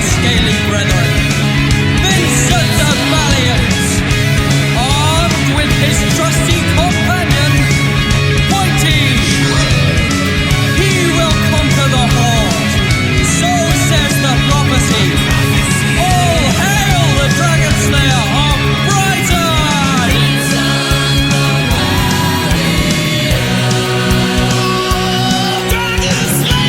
Scaly brethren, Vincent the Valiant, armed with his trusty companion, Whitey. He will conquer the horde, so says the prophecy. All hail the Dragon Slayer of Brighton! Vincent the Valiant, Dragon Slayer!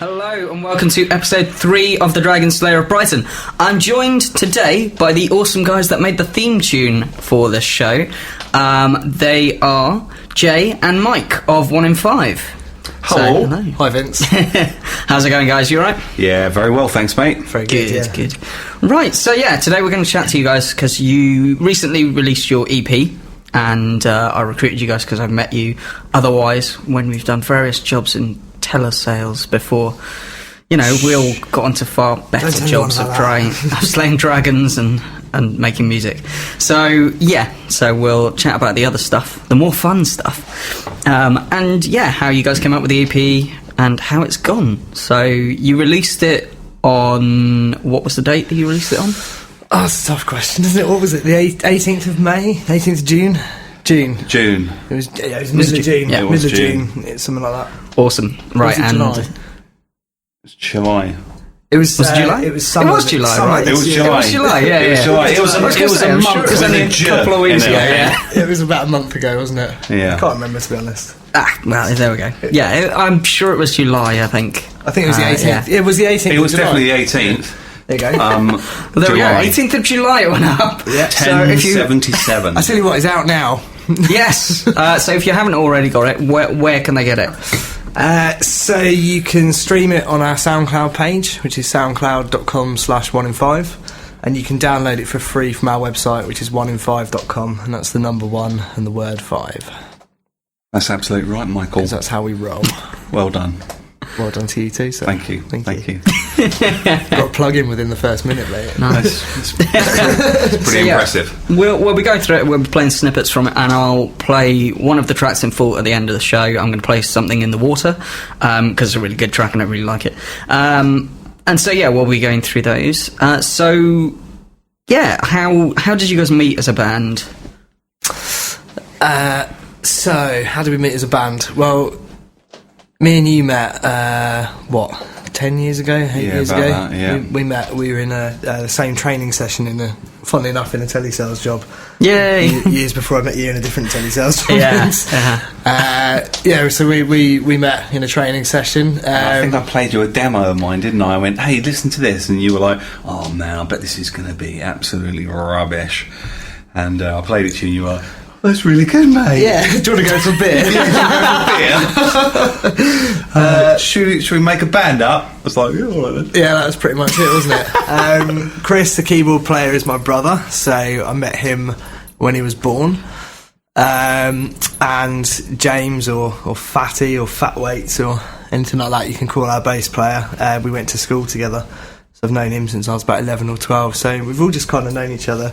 Hello and welcome to episode 3 of the Dragon Slayer of Brighton. I'm joined today by the awesome guys that made the theme tune for this show. They are Jay and Mike of 1 in 5. Hello. So, Hi, Vince. How's it going, guys? You alright? Yeah, very well, thanks, mate. Very good. Right, so yeah, today we're going to chat to you guys because you recently released your EP. And I recruited you guys because I've met you otherwise when we've done various jobs in telesales before. You know, we all got onto far better jobs of slaying dragons and making music. So, yeah, so we'll chat about the other stuff, the more fun stuff. And, yeah, how you guys came up with the EP and how it's gone. So, you released it on... What was the date that you released it on? Oh, that's a tough question, isn't it? What was it, the 18th of May? 18th of June? June. It was middle of June. Yeah, middle of June. It's something like that. Awesome. Right, and... July? It's July. It was July? It was summer. It was July, summer. right? It was July. It was July, yeah. It was July. It was a month. It was only a couple of weeks ago, yeah. It was about a month ago, wasn't it? Yeah. I can't remember, to be honest. Well, there we go. Yeah, I'm sure it was July, I think. I think it was the 18th. Yeah. It was the 18th. It was of July. definitely the 18th. There you go. Well, there July. we go. 18th of July it went up. Yeah. 1077. I tell you what, it's out now. Yes. So if you haven't already got it, where can they get it? So you can stream it on our SoundCloud page, which is soundcloud.com/1in5, and you can download it for free from our website, which is 1in5.com, and that's the number 1 and the word 5. That's absolutely right, Michael. 'Cause that's how we roll. Well done. Well done to you too, sir. Thank you. Thank you. Got a plug in within the first minute, mate. Nice. It's pretty impressive. We'll be going through it. We'll be playing snippets from it, and I'll play one of the tracks in full at the end of the show. I'm going to play Something in the Water because it's a really good track and I really like it. And so yeah, we'll be going through those. So yeah, how did you guys meet as a band? So how did we meet as a band? Well, me and you met 10 years ago, 8 years ago. That, yeah. We met. We were in the same training session funnily enough, in a telesales job. Yay! Years before I met you in a different telesales job. Yeah. So we met in a training session. I think I played you a demo of mine, didn't I? I went, hey, listen to this. And you were like, oh, man, I bet this is going to be absolutely rubbish. And I played it to you and you were like, that's really good, mate. Yeah. Do you want to go for a beer? Should we make a band up? I was like, yeah, all right then. Yeah, that was pretty much it, wasn't it? Chris, the keyboard player, is my brother, so I met him when he was born. And James, or Fatty, or Fat Weights, or anything like that you can call our bass player, we went to school together. So I've known him since I was about 11 or 12, so we've all just kind of known each other.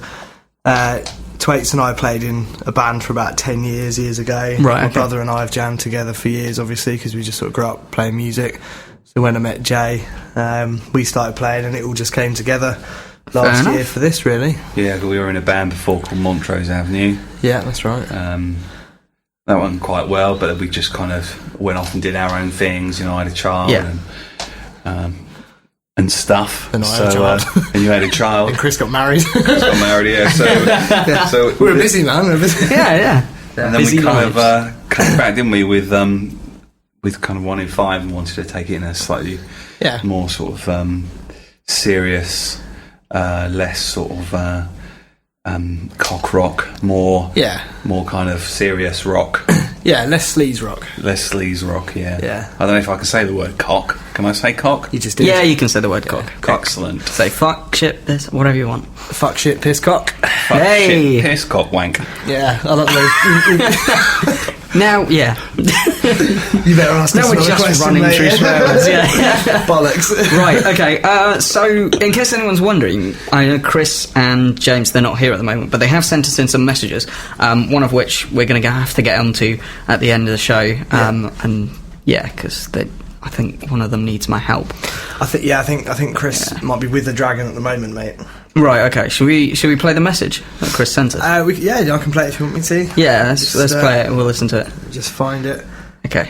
Twaits and I played in a band for about 10 years ago. Right, My brother and I have jammed together for years, obviously, because we just sort of grew up playing music. So when I met Jay, we started playing and it all just came together last year for this, really. Yeah, we were in a band before called Montrose Avenue. Yeah, that's right. That went quite well, but we just kind of went off and did our own things. You know, I had a child and stuff. And I had a child. And you had a child. And Chris got married. Yeah. So we're busy, man. We're busy. Yeah. And then we kind of came back, didn't we, with kind of 1 in 5 and wanted to take it in a slightly more sort of serious, less sort of cock rock, more kind of serious rock. Yeah, less sleaze rock. Less sleaze rock, yeah. Yeah. I don't know if I can say the word cock. Can I say cock? You just did. Yeah, you can say the word cock. Excellent. Say fuck, shit, this, whatever you want. Fuck, shit, piss, cock. Fuck, Hey! shit, piss, cock, wank. Yeah, I don't know. Now, yeah. You better ask Now us we're another just question, running mate. through swear words, yeah. Bollocks. Right, okay. So, in case anyone's wondering, I know Chris and James, they're not here at the moment, but they have sent us in some messages, one of which we're going to have to get onto at the end of the show. And, yeah, because I think one of them needs my help. I think Chris might be with the dragon at the moment, mate. Right, okay. Should we play the message that Chris sent us? I can play it if you want me to. Yeah, let's play it and we'll listen to it. Just find it. Okay.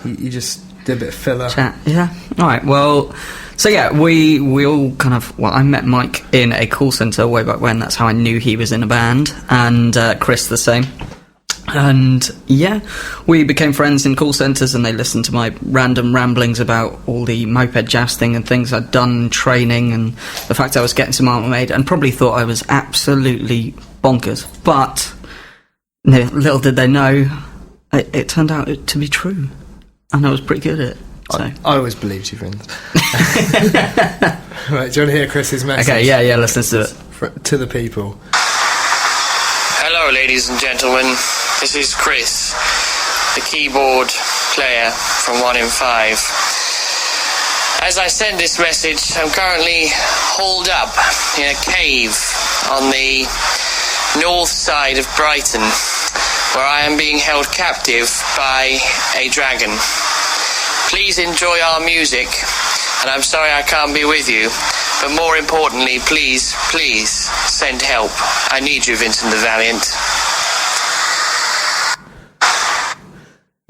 You just did a bit of filler. Chat, yeah. Alright, well, so yeah, we all kind of, I met Mike in a call centre way back when. That's how I knew he was in a band, and Chris the same. And yeah, we became friends in call centres, and they listened to my random ramblings about all the moped jousting and things I'd done, training, and the fact I was getting some armour made, and probably thought I was absolutely bonkers. But little did they know, it turned out to be true, and I was pretty good at it. So. I always believed you, friends. Right, do you want to hear Chris's message? Okay, yeah, let's listen to it. To the people. Hello, ladies and gentlemen. This is Chris, the keyboard player from 1 in 5. As I send this message, I'm currently holed up in a cave on the north side of Brighton, where I am being held captive by a dragon. Please enjoy our music, and I'm sorry I can't be with you, but more importantly, please send help. I need you, Vincent the Valiant.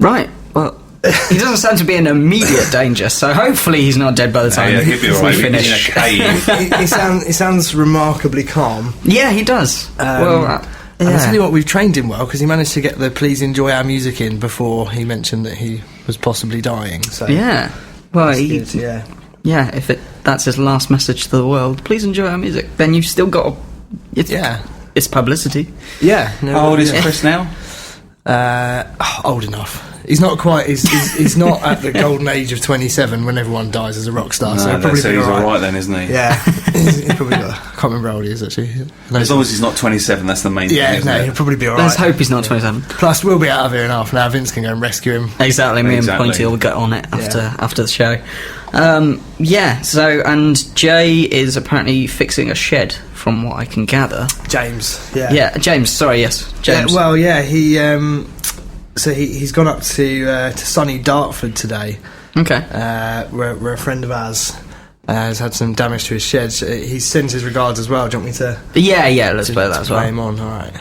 Right, well, he doesn't sound to be in immediate danger, so hopefully he's not dead by the time Yeah, he'll be alright. we In a finish. cave. He sounds remarkably calm. Yeah, he does. And I tell yeah. you what, we've trained him well, because he managed to get the please enjoy our music in before he mentioned that he was possibly dying. So Yeah, well, that's good, yeah. Yeah, if that's his last message to the world, please enjoy our music, then you've still got it's publicity. Yeah. No, How old is yeah. Chris now? Old enough. He's not quite. He's not at the golden age of 27 when everyone dies as a rock star. So he'll probably so be he's alright. alright then, isn't he? Yeah, he's probably got. I can't remember how old he is actually. As long as he's not 27, that's the main thing. Yeah, isn't no, it? he'll probably be alright. Let's hope he's not 27. Plus, we'll be out of here in half an hour. Vince can go and rescue him. Exactly, me Exactly. and Pointy will get on it after the show. So, and Jay is apparently fixing a shed, from what I can gather. James. Yeah. Yeah, James, sorry, yes, James. Yeah, well, yeah, he's gone up to sunny Dartford today, Okay. where a friend of ours has had some damage to his shed. So he sends his regards as well. Do you want me to? Yeah, let's play that as play well. him on. All right.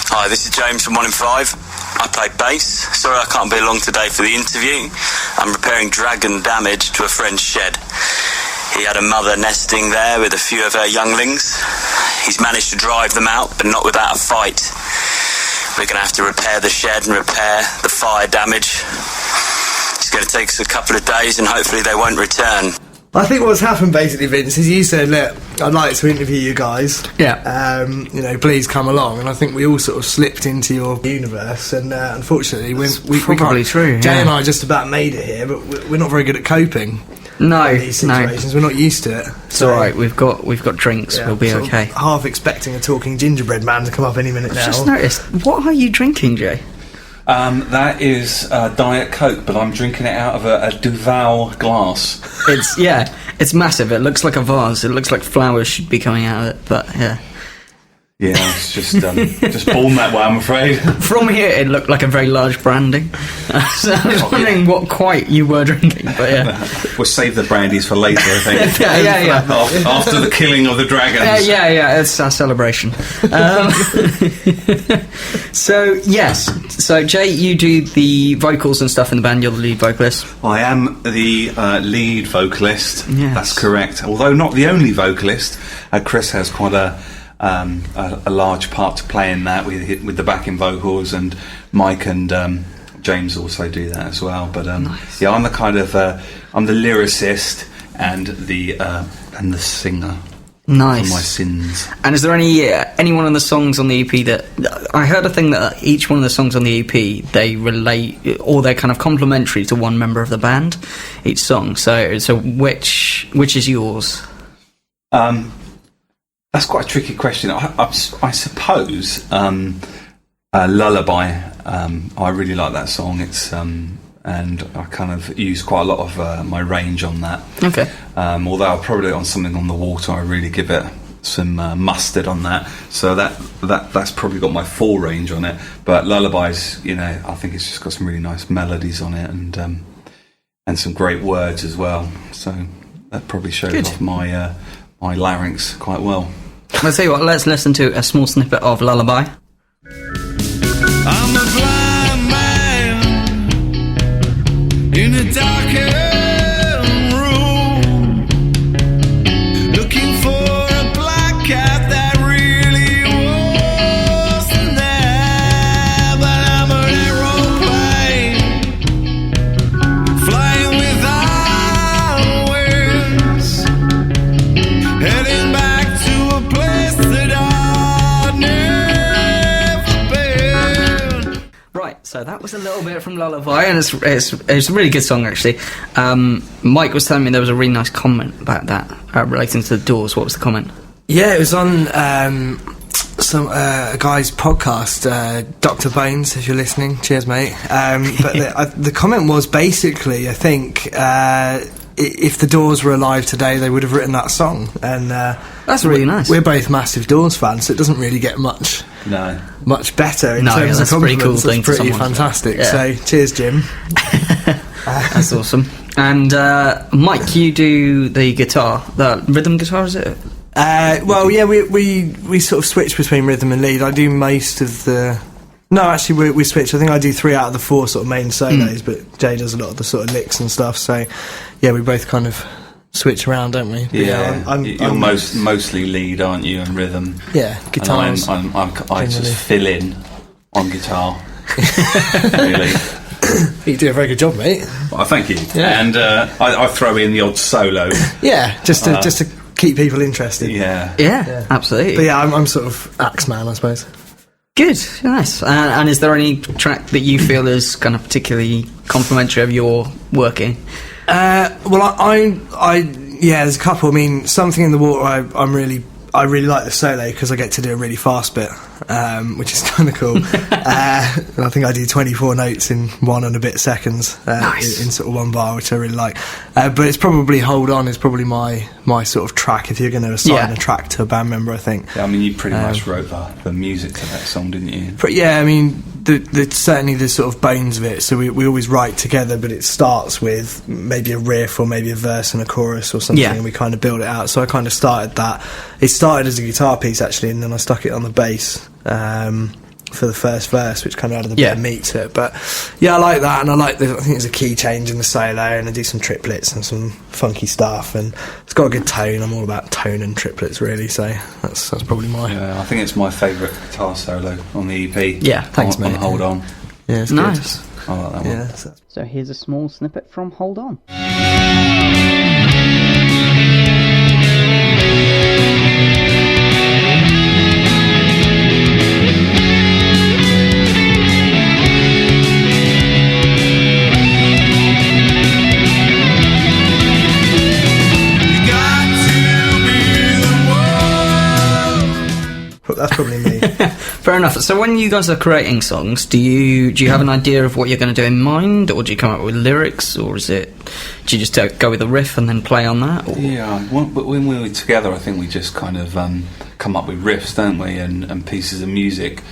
Hi, this is James from 1 in 5. I play bass. Sorry I can't be along today for the interview. I'm repairing dragon damage to a friend's shed. He had a mother nesting there with a few of her younglings. He's managed to drive them out, but not without a fight. We're going to have to repair the shed and repair the fire damage. It's going to take us a couple of days and hopefully they won't return. I think what's happened basically, Vince, is you said, look, I'd like to interview you guys. Yeah. Please come along. And I think we all sort of slipped into your universe. And unfortunately, we probably can't. true, Jay yeah. and I just about made it here, but we're not very good at coping No, in these situations. We're not used to it. It's alright, we've got drinks, we'll be sort of okay. Half expecting a talking gingerbread man to come up any minute now. Just noticed, what are you drinking, Jay? That is Diet Coke, but I'm drinking it out of a Duval glass. It's massive, it looks like a vase, it looks like flowers should be coming out of it, but yeah. Yeah, it's just born that way, I'm afraid. From here, it looked like a very large branding. So I was wondering what quite you were drinking, but yeah. We'll save the brandies for later, I think. Yeah. After the killing of the dragons. Yeah, it's our celebration. So Jay, you do the vocals and stuff in the band, you're the lead vocalist. I am the lead vocalist. Yes. That's correct. Although not the only vocalist, Chris has quite a large part to play in that with the backing vocals, and Mike and James also do that as well. But Nice. yeah, I'm the kind of I'm the lyricist and the singer. Nice. for my sins. And is there any one of the songs on the EP that I heard a thing that each one of the songs on the EP they relate or they're kind of complementary to one member of the band, each song. So which is yours? That's quite a tricky question. I suppose Lullaby. I really like that song. It's and I kind of use quite a lot of my range on that. Okay. Although I'll probably on Something on the Water, I really give it some mustard on that. So that's probably got my full range on it. But Lullabies, I think it's just got some really nice melodies on it and some great words as well. So that probably shows off my my larynx quite well. Let's tell you what. Let's listen to a small snippet of Lullaby. I'm a blind man in a darkened room, looking for a black cat that really wasn't there. But I'm an aeroplane flying without wings, heading back to a place that I've never been. Right, so that was a little bit from Lullaby, and it's a really good song actually. Mike was telling me there was a really nice comment about that relating to the Doors. What was the comment? Yeah, it was on a guy's podcast, Dr. Bones, if you're listening. Cheers, mate. But the comment was basically, I think, if the Doors were alive today, they would have written that song. And That's really nice. We're both massive Doors fans, so it doesn't really get much better in terms of that's a pretty compliments. cool thing It's pretty for someone. fantastic. Yeah. So, cheers, Jim. That's awesome. And Mike, you do the guitar, the rhythm guitar, is it? Well, yeah, we sort of switch between rhythm and lead. I do most of the... No, actually, we switch. I think I do 3 out of the 4 sort of main solos, but Jay does a lot of the sort of licks and stuff. So, yeah, we both kind of switch around, don't we? But Yeah, you're I'm mostly lead, aren't you, and rhythm? Yeah, guitars. And I just fill in on guitar. Really. You do a very good job, mate. Well, thank you. Yeah. And I throw in the odd solo. Yeah, just to keep people interested. Yeah. Yeah, absolutely. But yeah, I'm sort of axe man, I suppose. Good, nice. And is there any track that you feel is kind of particularly complimentary of your working? Well, I there's a couple. I mean, Something in the Water. I really like the solo because I get to do a really fast bit, which is kind of cool. I think I do 24 notes in 1 and a bit seconds Nice. in sort of one bar, which I really like. But it's probably Hold On is probably my sort of track if you're going to assign a track to a band member, I think. Yeah, I mean, you pretty much wrote the music to that song, didn't you? But yeah, I mean, certainly the sort of bones of it. So we always write together, but it starts with maybe a riff or maybe a verse and a chorus or something, and we kind of build it out. So I kind of started that. It started as a guitar piece actually, and then I stuck it on the bass for the first verse, which kind of added a bit of meat to it. But yeah, I like that, and I think there's a key change in the solo, and I do some triplets and some funky stuff, and it's got a good tone. I'm all about tone and triplets really, so that's probably my... Yeah, I think it's my favourite guitar solo on the EP. Yeah, thanks, on mate. Hold On. Yeah, it's Nice. I like that one. good. Yeah, So here's a small snippet from Hold On. that's probably me. Fair enough. So when you guys are creating songs, do you have an idea of what you're going to do in mind, or do you come up with lyrics, or do you just go with a riff and then play on that? Or? Yeah, but when we were together, I think we just kind of come up with riffs, don't we, and pieces of music.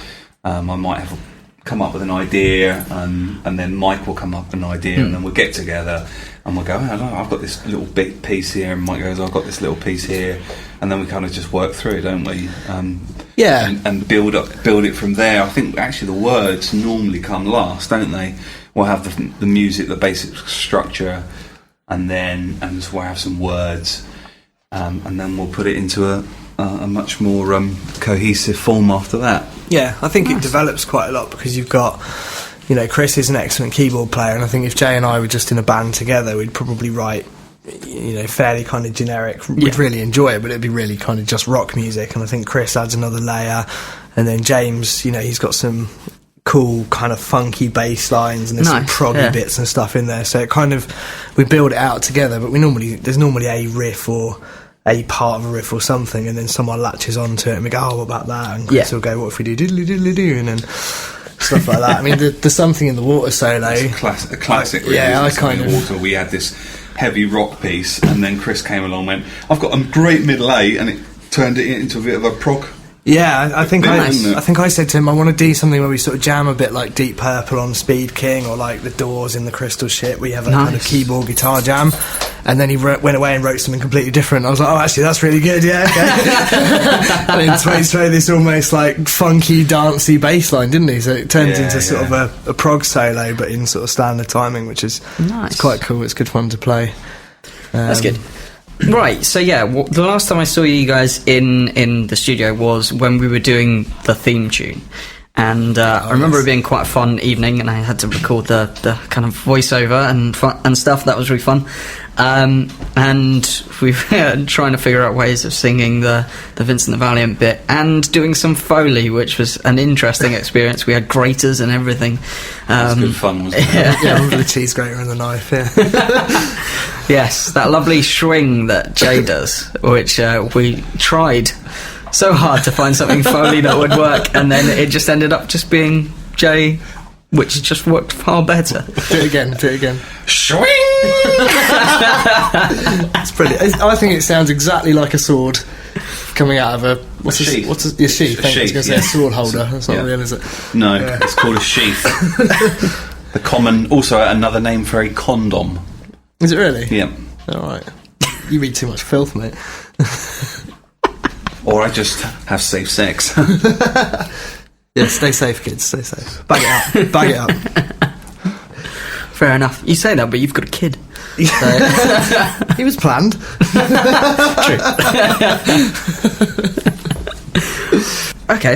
I might have come up with an idea, and then Mike will come up with an idea, and then we'll get together and we'll go, I've got this little big piece here, and Mike goes, I've got this little piece here, and then we kind of just work through it, don't we? And build it from there. I think actually the words normally come last, don't they? We'll have the music, the basic structure, and so we'll have some words, and then we'll put it into a much more cohesive form after that. Yeah, I think it develops quite a lot because you've got, Chris is an excellent keyboard player, and I think if Jay and I were just in a band together, we'd probably write fairly kind of generic, we'd really enjoy it, but it'd be really kind of just rock music. And I think Chris adds another layer, and then James, he's got some cool kind of funky bass lines and there's some proggy bits and stuff in there. So it kind of, we build it out together, but there's normally a riff or a part of a riff or something, and then someone latches onto it and we go, oh, what about that? And Chris will go, what if we do diddly diddly do? And then stuff like that. I mean, the Something in the Water solo. It's a classic. Really, I kind of. Water. We had this heavy rock piece, and then Chris came along and went, I've got a great middle A, and it turned it into a bit of a prog. Yeah, I think I said to him, I want to do something where we sort of jam a bit like Deep Purple on Speed King, or like The Doors in the Crystal Shit. We have a kind of keyboard guitar jam, and then he went away and wrote something completely different. I was like, oh, actually, that's really good. Yeah, okay. And then Twain straight this almost like funky, dancey bass line, didn't he? So it turns into sort of a prog solo, but in sort of standard timing, which is it's quite cool. It's good fun to play. That's good. Right, so the last time I saw you guys in the studio was when we were doing the theme tune, and I remember it being quite a fun evening, and I had to record the kind of voiceover and stuff. That was really fun, and we were trying to figure out ways of singing the Vincent the Valiant bit and doing some Foley, which was an interesting experience. We had graters and everything. It was good fun, wasn't it? Yeah, with the cheese grater and the knife. Yeah. Yes, that lovely swing that Jay does, which we tried so hard to find something Foley that would work, and then it just ended up just being Jay, which just worked far better. Do it again. Swing! It's brilliant. I think it sounds exactly like a sword coming out of a sheath. What's a sheath? I was going to say a sword holder. That's not real, is it? No, it's called a sheath. The common, also another name for a condom. Is it really? Yeah. All right. You read too much filth, mate. Or I just have safe sex. Yeah, stay safe, kids. Stay safe. Bag it up. Fair enough. You say that, but you've got a kid. He was planned. True. Okay,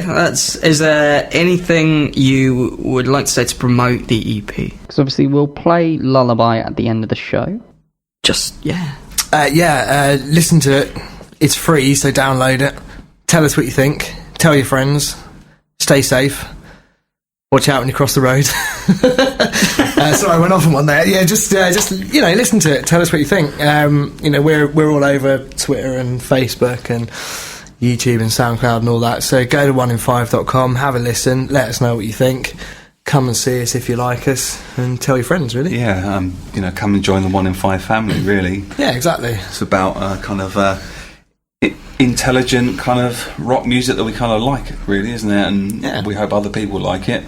is there anything you would like to say to promote the EP? Because obviously we'll play Lullaby at the end of the show. Listen to it. It's free, so download it. Tell us what you think. Tell your friends. Stay safe. Watch out when you cross the road. Sorry, I went off on one there. Yeah, just listen to it. Tell us what you think. We're all over Twitter and Facebook and YouTube and SoundCloud and all that. So go to 1in5.com, have a listen, let us know what you think. Come and see us if you like us, and tell your friends, really. Yeah, come and join the 1 in 5 family, really. Yeah, exactly. It's about kind of intelligent kind of rock music that we kind of like, really, isn't it? And we hope other people like it,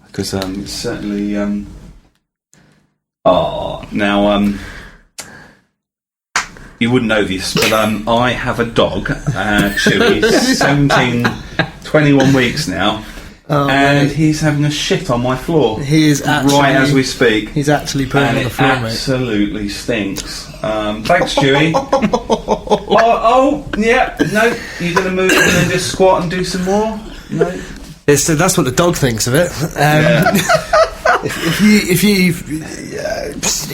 because it's certainly... you wouldn't know this, but I have a dog, Chewy, 21 weeks now, and he's having a shit on my floor. He is actually... Right as we speak. He's actually putting on the floor, mate. Absolutely stinks. Thanks, Chewy. No, you're going to move and then just squat and do some more? No? That's what the dog thinks of it. If you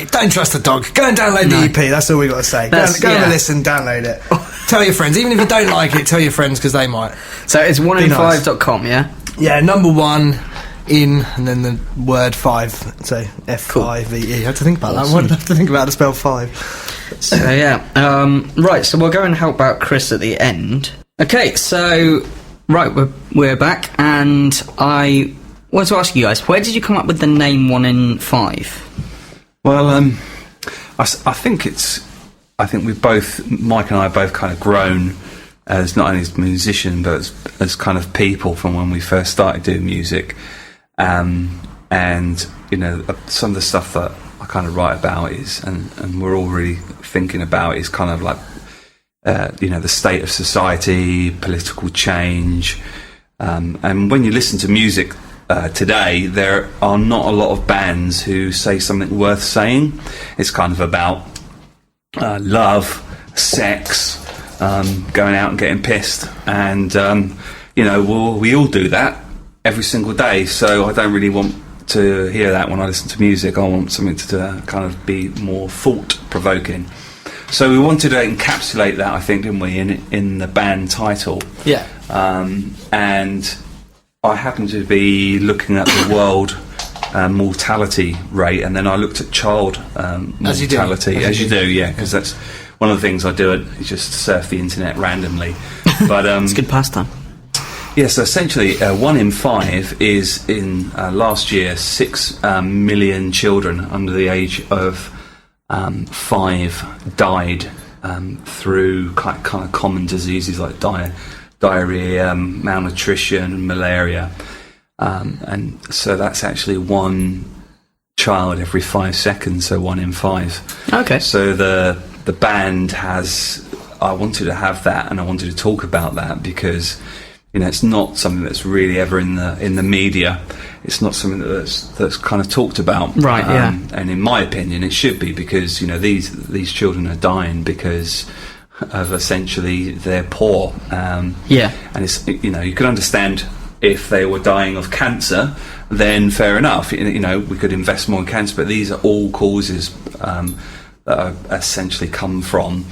don't trust the dog, go and download the EP. That's all we got to say. Go and have a listen, download it. Tell your friends, even if you don't like it. Tell your friends, because they might. So it's 1in5.com, yeah. Yeah, number 1 in, and then the word 5. So F-I-V-E. I had to think about that. I have to think about how to spell 5. So right. So we'll go and help out Chris at the end. Okay, so right, we're back, and I want to ask you guys, where did you come up with the name 1in5? Well, I think we've both, Mike and I, have both kind of grown as not only as musicians but as kind of people from when we first started doing music, and some of the stuff that I kind of write about is, and we're all really thinking about, is kind of like the state of society, political change, and when you listen to music today, there are not a lot of bands who say something worth saying. It's kind of about love, sex, going out and getting pissed, and we all do that every single day. So I don't really want to hear that when I listen to music. I want something to kind of be more thought-provoking. So we wanted to encapsulate that, I think, didn't we, in the band title? Yeah. And I happened to be looking at the world mortality rate, and then I looked at child mortality, as you do, yeah, because that's one of the things I do. Is just surf the internet randomly. But it's a good pastime. Yeah, so essentially, 1 in 5 is in last year 6 million children under the age of 5 died through kind of common diseases like diarrhea, malnutrition, malaria. And so that's actually 1 child every 5 seconds, so 1 in 5. Okay. So the band I wanted to have that, and I wanted to talk about that because, you know, it's not something that's really ever in the media. It's not something that's kind of talked about. Right, yeah. And in my opinion, it should be, because, you know, these children are dying because of essentially they're poor. Yeah. And it's, you know, you could understand if they were dying of cancer, then fair enough. You know, we could invest more in cancer, but these are all causes that are essentially come from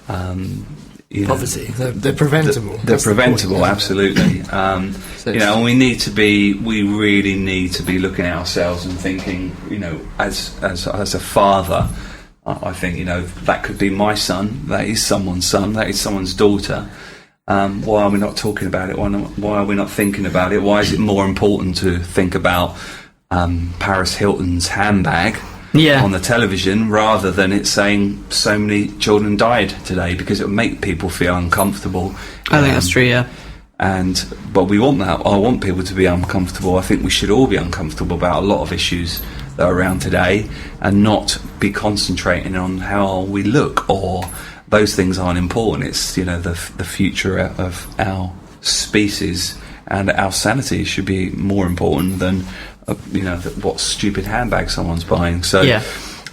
poverty. They're preventable. They're preventable, absolutely. You know, and we really need to be looking at ourselves and thinking, you know, as a father, I think, you know, that could be my son, that is someone's son, that is someone's daughter. Why are we not talking about it? Why are we not thinking about it? Why is it more important to think about Paris Hilton's handbag on the television rather than it saying so many children died today? Because it would make people feel uncomfortable. I think that's true, yeah. But we want that. I want people to be uncomfortable. I think we should all be uncomfortable about a lot of issues that are around today, and not be concentrating on how we look, or those things aren't important. It's, you know, the future of our species and our sanity should be more important than you know, what stupid handbag someone's buying. So yeah.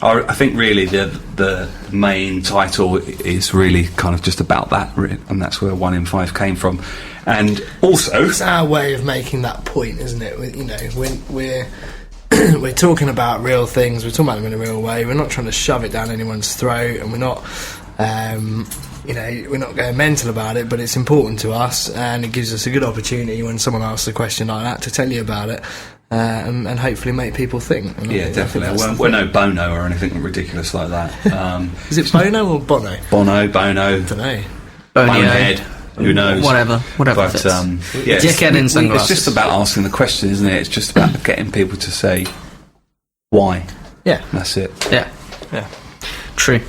I think really the main title is really kind of just about that, and that's where 1 in 5 came from. And also, it's our way of making that point, isn't it? You know, when we're talking about real things, we're talking about them in a real way. We're not trying to shove it down anyone's throat, and we're not you know, we're not going mental about it, but it's important to us, and it gives us a good opportunity when someone asks a question like that to tell you about it, and hopefully make people think. And yeah, definitely. We're no Bono or anything ridiculous like that. Is it Bono or Bono? Bono. I don't know. Bonehead. Who knows? Whatever. But fits. yeah, dickhead in sunglasses. It's just about asking the question, isn't it? It's just about getting people to say why. Yeah, that's it. Yeah. True.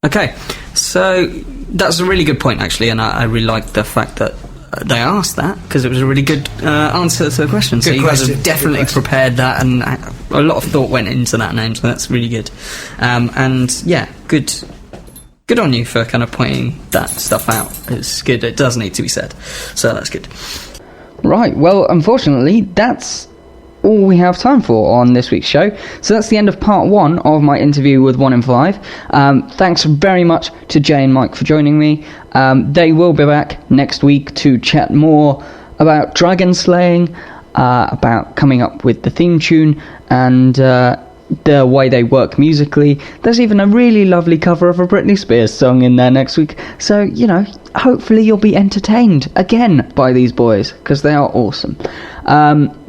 Okay, so that's a really good point, actually, and I really like the fact that they asked that, because it was a really good answer to the question. So you guys have definitely prepared that, and a lot of thought went into that name, so that's really good. And yeah, good on you for kind of pointing that stuff out. It's good. It does need to be said, so that's good. Right, well, unfortunately, that's all we have time for on this week's show. So that's the end of part 1 of my interview with 1 in 5. Thanks very much to Jay and Mike for joining me. They will be back next week to chat more about dragon slaying, about coming up with the theme tune, and the way they work musically. There's even a really lovely cover of a Britney Spears song in there next week. So, you know, hopefully you'll be entertained again by these boys, because they are awesome.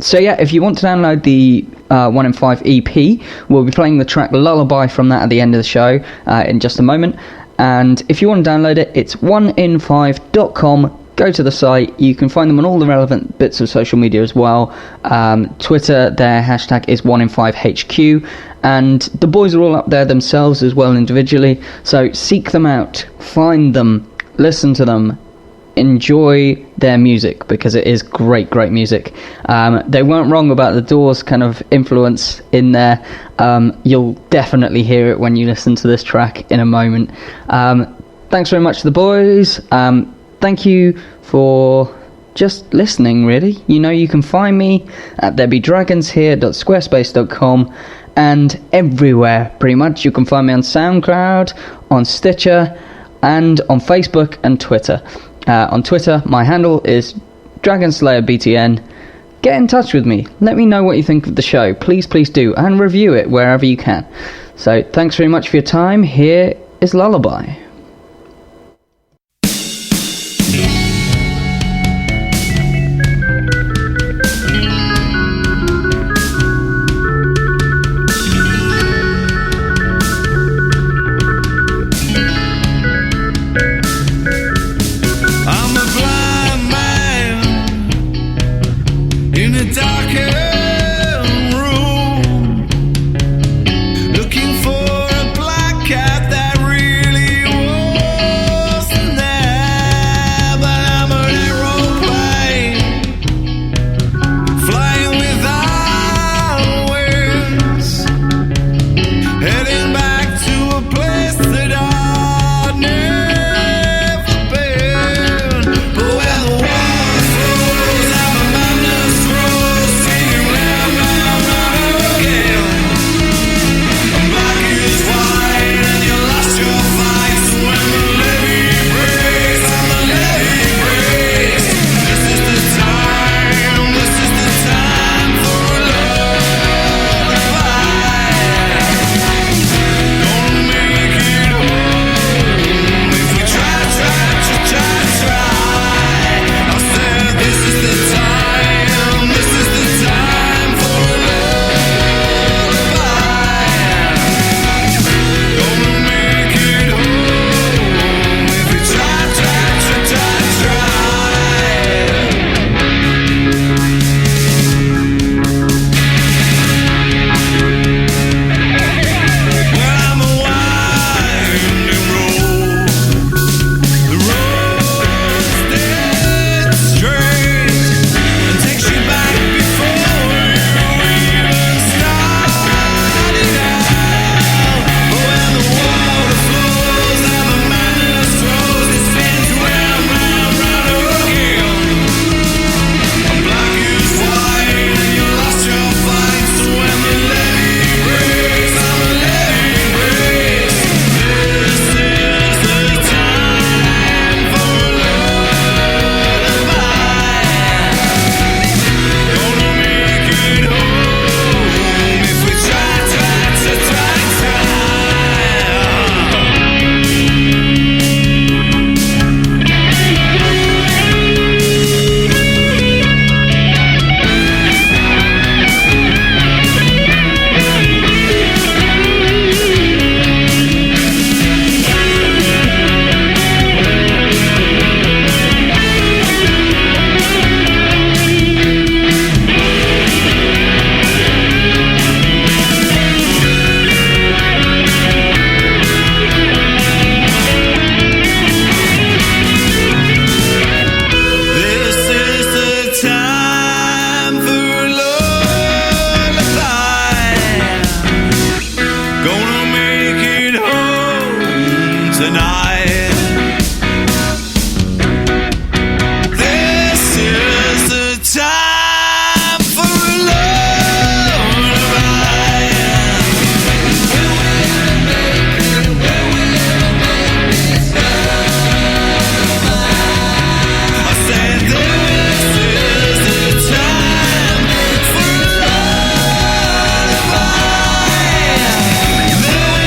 So yeah, if you want to download the 1 in 5 EP, we'll be playing the track Lullaby from that at the end of the show in just a moment. And if you want to download it, it's 1in5.com. Go to the site. You can find them on all the relevant bits of social media as well. Twitter, their hashtag is 1in5HQ, and the boys are all up there themselves as well individually. So seek them out, find them, listen to them, enjoy their music, because it is great music. They weren't wrong about the Doors kind of influence in there. You'll definitely hear it when you listen to this track in a moment. Thanks very much to the boys. Thank you for just listening, really. You know, you can find me at therebedragonshere.squarespace.com, and everywhere, pretty much. You can find me on SoundCloud, on Stitcher, and on Facebook and Twitter. On Twitter, my handle is DragonSlayerBTN. Get in touch with me. Let me know what you think of the show. Please do, and review it wherever you can. So, thanks very much for your time. Here is Lullaby. I'm a blind man in a darkened room, looking for a black cat that really wasn't there. But I'm an aeroplane flying without wings, heading back to a place that I've never been. But where the water flows and the madness grows, singing round, round, round again. And black is white and you lost your fight. So when the levee breaks and the levee breaks, this is the time for a lullaby. Gonna make it home if we try. I said this is the time for a lullaby. Gonna make it home if we try. Well, I'm a winding road. The road's dead straight and takes you back before you even started out. But when the water flows and the madness grows, it spins round, round, round again. And black is white and you lost your fight. So when the levee breaks and the levee breaks, this is the time for a lullaby. Gonna make it home if we try. This is the time for a lullaby. Gonna make it home tonight. This is the time for a lullaby. I said this is the time for a lullaby.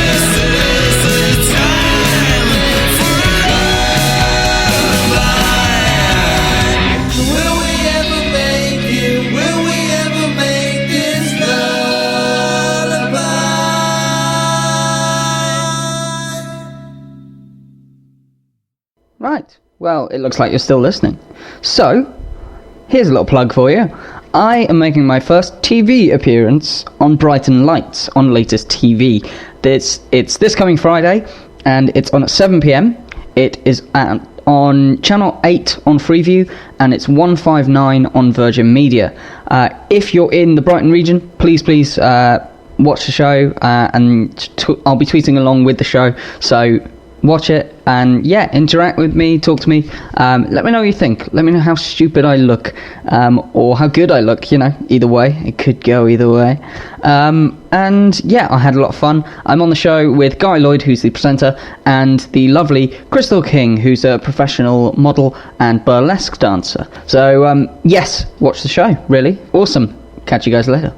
This is the time for a lullaby. Will we ever make it? Will we ever make this lullaby? Right, well, it looks like you're still listening. So, here's a little plug for you. I am making my first TV appearance on Brighton Lights on Latest TV. It's this coming Friday, and it's on at 7 p.m. It is on Channel 8 on Freeview, and it's 159 on Virgin Media. If you're in the Brighton region, please watch the show, and I'll be tweeting along with the show, so watch it, and yeah, interact with me, talk to me, let me know what you think, let me know how stupid I look, or how good I look, either way, it could go either way, and yeah, I had a lot of fun. I'm on the show with Guy Lloyd, who's the presenter, and the lovely Crystal King, who's a professional model and burlesque dancer, so yes, watch the show, really awesome. Catch you guys later.